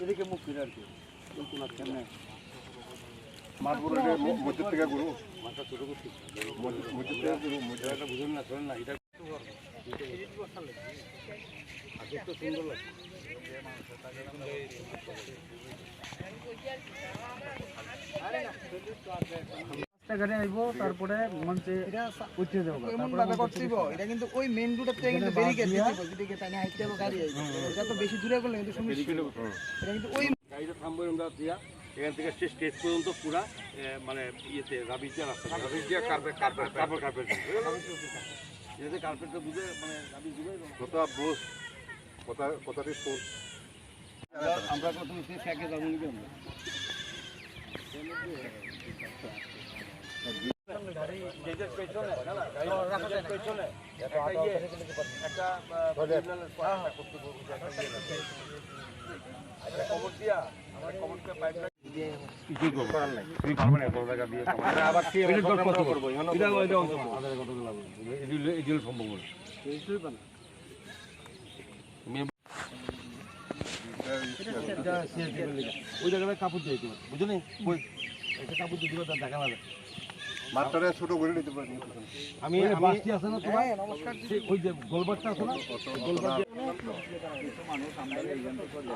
এদিকে মুখ ফিরে আর কি মাঠ বলে মসজিদ থেকে গুরু মাথা ছোট করছি মসজিদ থেকে গুরু মসজিদটা বুঝুন না শোনেন না এটা তো সুন্দর লাগে রাস্তাঘাটে আইব তারপরে মঞ্চে উঠে যাবো এমন ভাবে করতেইব এটা কিন্তু ওই মেইন রোড থেকে কিন্তু ব্যারিকেড দিতে হবে যেদিকে তাই না হাইতে হবে গাড়ি আইবে এটা তো বেশি দূরে করলে কিন্তু সমস্যা এটা কিন্তু ওই গাড়িটা থামবো আমরা দিয়া এখান থেকে স্টেজ পর্যন্ত পুরা মানে ইয়েতে রাবিশ দিয়া রাস্তা রাবিশ দিয়া কার্পেট এতে কার্পেটটা বুঝে মানে রাবিশ দিবে কথা বস কথাটি শোন আমরা কত নিচে ফেকে যাবো নাকি ওই জায়গায় কাপড় দিয়ে বুঝলি কাপড় দিয়ে দিবে দেখা না মাত্রা ছোট করে নিতে পারি আমি বাসটি আছে না তোমার নমস্কার ওই যে গোলবারটা আছে না গোলবার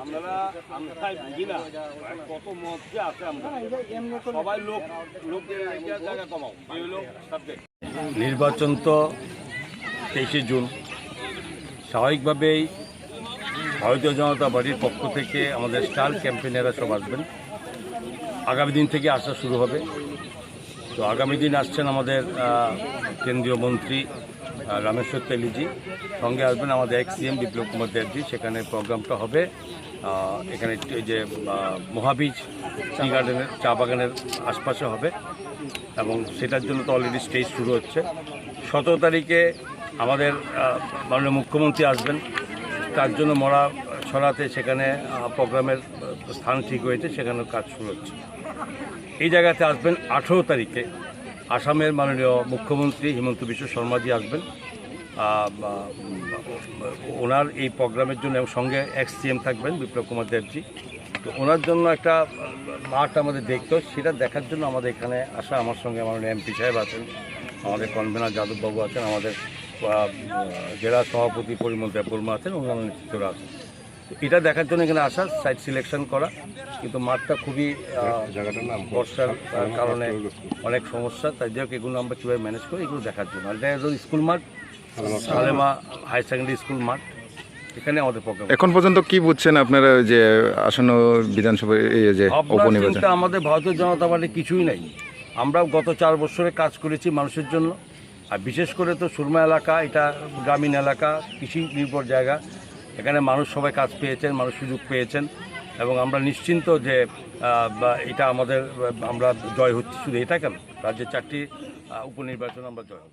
আমরা বুঝি না কত মত যে আছে আমরা সবাই লোকের জায়গা কমাও এই হলো সাবজেক্ট নির্বাচন তো 23 জুন স্বাভাবিকভাবেই ভারতীয় জনতা পার্টির পক্ষ থেকে আমাদের স্টার ক্যাম্পেইনাররা সব আসবেন আগামী দিন থেকে আসা শুরু হবে তো আগামী দিন আসছেন আমাদের কেন্দ্রীয় মন্ত্রী রামেশ্বর তেলিজি সঙ্গে আসবেন আমাদের এক্স-সিএম বিপ্লব কুমার দেবজি সেখানে প্রোগ্রামটা হবে এখানে যে মহাবীজ টি গার্ডেনের চা বাগানের আশপাশে হবে এবং সেটার জন্য তো অলরেডি স্টেজ শুরু হচ্ছে 17 তারিখে আমাদের মাননীয় মুখ্যমন্ত্রী আসবেন তার জন্য মরা ছড়াতে সেখানে প্রোগ্রামের স্থান ঠিক হয়েছে সেখানে কাজ শুরু হচ্ছে এই জায়গাতে আসবেন 18 তারিখে আসামের মাননীয় মুখ্যমন্ত্রী হিমন্ত বিশ্ব শর্মাজি আসবেন ওনার এই প্রোগ্রামের জন্য এবং সঙ্গে এক্স-সিএম থাকবেন বিপ্লব কুমার দেবজি তো ওনার জন্য একটা মাঠ আমাদের দেখতে সেটা দেখার জন্য আমাদের এখানে আসা আমার সঙ্গে মাননীয় এমপি সাহেব আছেন আমাদের কনভেনার যাদববাবু আছেন আমাদের জেলা সভাপতি পরিমল দেববর্মা আছেন অন্যান্য নেতৃত্বরা আছেন এটা দেখার জন্য এখানে আসা সাইট সিলেকশন করা কিন্তু মাঠটা খুবই বর্ষার কারণে অনেক সমস্যা তাই যাই হোক এগুলো আমরা কীভাবে ম্যানেজ করি এগুলো দেখার জন্য আর এটা হলো স্কুল মাঠ সালেমা হাই সেকেন্ডারি স্কুল মাঠ এখানে আমাদের প্রোগ্রাম এখন পর্যন্ত কি বুঝছেন আপনারা যে আসন্ন বিধানসভা যে উপনির্বাচন আমাদের ভারতীয় জনতা পার্টি কিছুই নাই আমরা গত 4 বছরে কাজ করেছি মানুষের জন্য আর বিশেষ করে তো সুরমা এলাকা এটা গ্রামীণ এলাকা কৃষি নির্ভর জায়গা এখানে মানুষ সবাই কাজ পেয়েছেন মানুষ সুযোগ পেয়েছেন এবং আমরা নিশ্চিন্ত যে এটা আমরা জয় হচ্ছি শুধু এটা কেন রাজ্যের 4টি উপনির্বাচন আমরা জয় হব